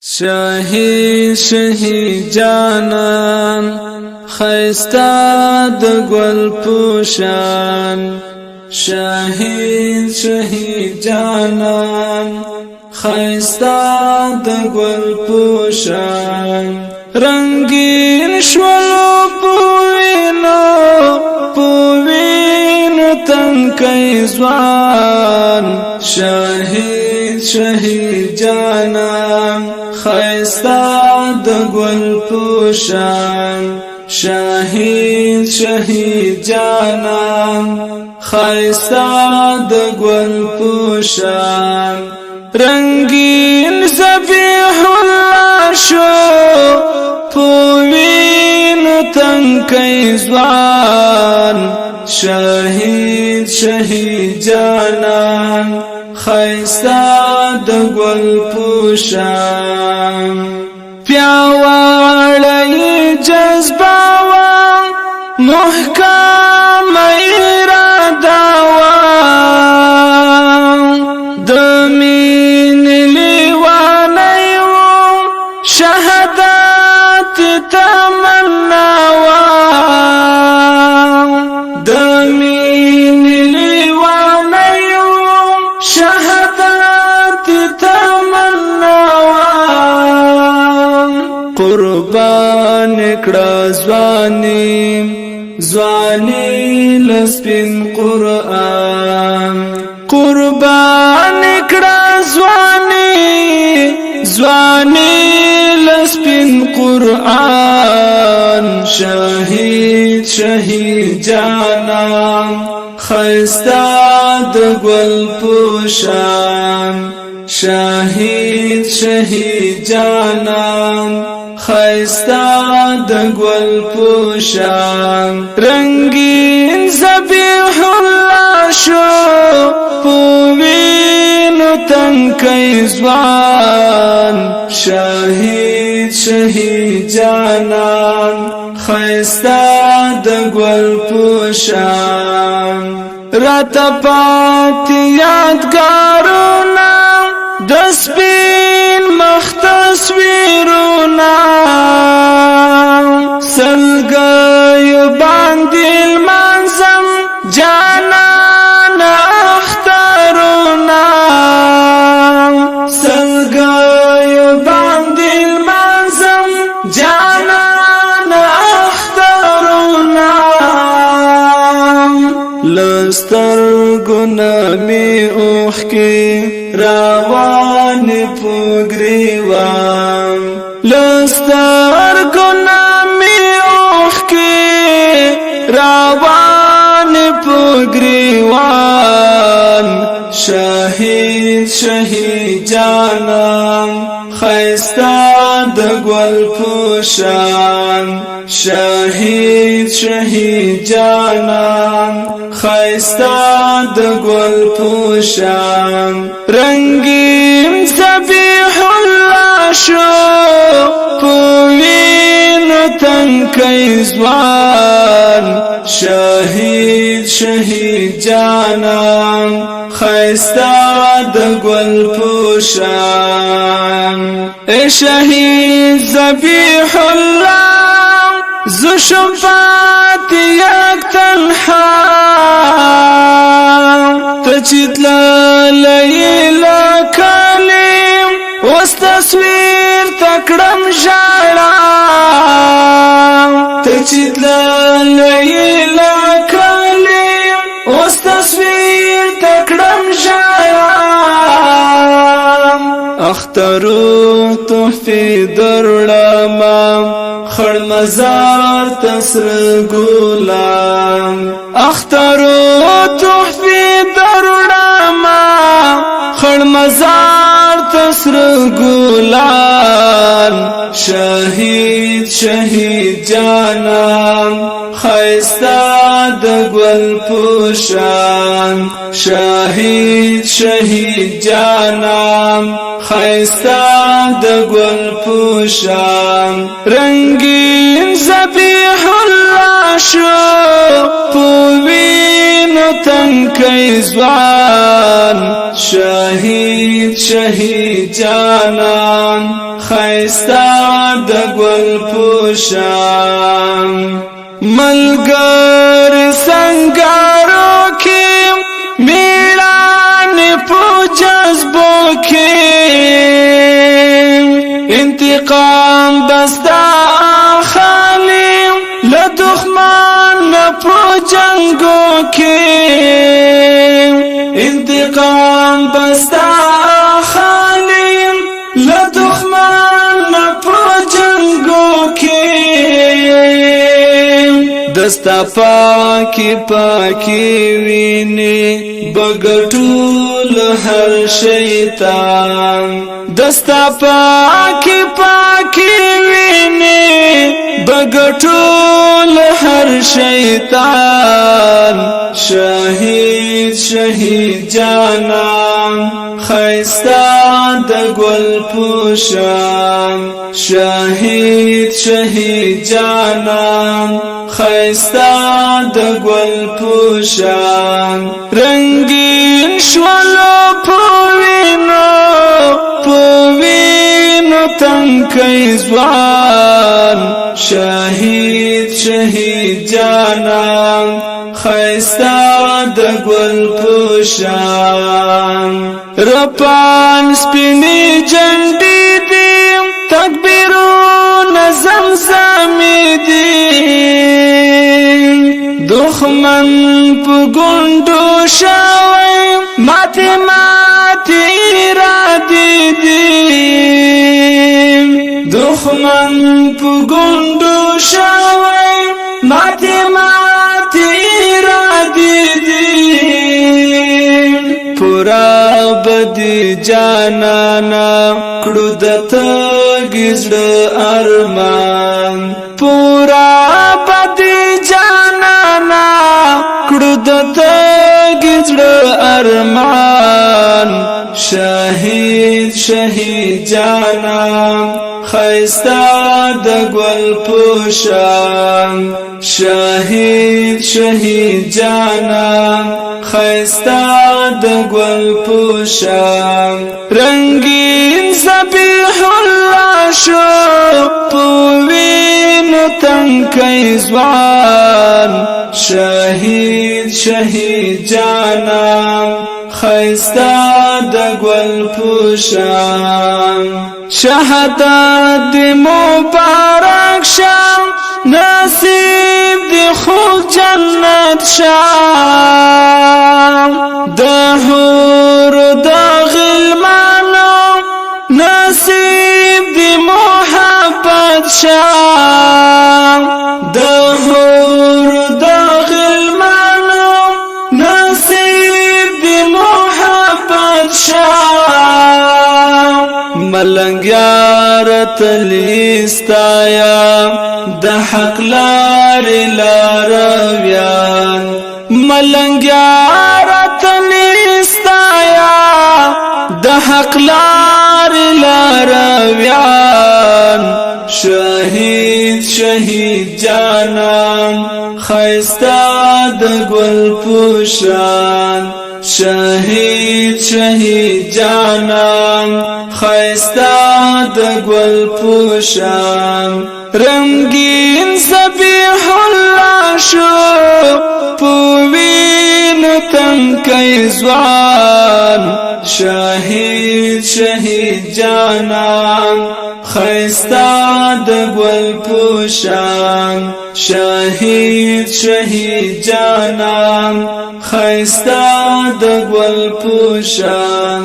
شهید جانان خیستا د گل پوشان شهید جانان خیستا د گل پوشان رنگین شولو پوینو تنکی زوان شهید جانان خیستا د گل پوشان شهید جانان خیستا د گل پوشان رنگین ذبیح الله شو پوینو تنکی زوان شهید جانان خیستا د گل پوشان پیاوړی جذبه وا محکم اراده وا د مين لیوانی و شهادت تمنا وا د مين لیوانی و شهادت تمنا وا قربان کړه ځواني لسپین قرآن قربان کړه ځواني لسپین قرآن شهید جانان خیستا د گل پوشان شهید جانان خیستا د گل پوشان رنگین ذبیح الله شو پوینو تنکی زوان شهید جانان خیستا د گل پوشان رات پات یادګارونه د سپین مخ تصویرونه سلګیو باندې المنظم جانان اخترونه سلګیو باندې المنظم جانان اخترونه لستر ګنامي اوخ کې روان پوگریوان لستر گنامی اوخ کی روان پوگریوان شهید جانان خیستا د گل پوشان شهید جانان خیستا د گل پوشان رنگین ذبیح الله شو پوینو تنکی زوان شهید جانان خیستا د گل پوشان ای شهید ذبیح الله زو شفاعت یک تنها تچتلا لیلا کلیم وستصویر تکڑم جارا تچتلا لیلا کلیم وستصویر تکڑم جارا اخترو تحفی درلما خړ مزار تسر ګلان اخترو تحفی درلما خړ مزار تسر ګلان شهید جانان خیستا د گل پوشان شهید جانان خیستا د گل پوشان رنگین ذبیح الله شو پوینو تنکی ځوان شهید شهید جانان خیستا د ګل پوشان ملګر سنگارو کې میړان په جذبو کې انتقام بستا خالی له دښمن په جنگو کې انتقام بستا خالی له دښمن په جنگو کې دستا پاکی پاکی ویني بغټول هر شیطان دستا پاکی پاکی ویني بغټول هر شیطان شهید شهید جانان خیستا د ګل پوشان شهید شهید جانان خیستا د ګل پوشان رنگین شولو پوینو تنکی ځوان شهید شهید جانان خیستا د ګل پوشان رپان سپینی جنډی دی تکبیرونه زمزمی دی دښمن په ګوندو شوی ماتی ماتی را دی دښمن په ګوندو شوی ماتی ماتی را دی پورا بدی جانانا کړو د تګزړه ارمان پورا بدی جانانا کړو د تګزړه ارمان شهید شهید جانان خیستا د ګل پوشان شهید شهید جانان خیستا د ګل پوشان رنگین ذبیح الله شو پوینو تنکی ځوان شهید شهید جانان خیستا د ګل پوشان شهادت دی مبارک شام نصیب دی خود جنت شام د حور د غلمانو نصیب دی محبت شام د حور د غلمانو نصیب دی محبت شام ملنګ یار تلیستایا د حق لار لارویان ملنګ یار تلیستایا د حق لار لارویان شهید شهید جانان خیستا د ګل پوشان شهید شهید جانان خیستا د ګل پوشان رنگین ذبیح الله شو پوینو تنکی ځوان شهید شهید جانان خیستا د ګل پوشان شهید شهید جانان خیستا د ګل پوشان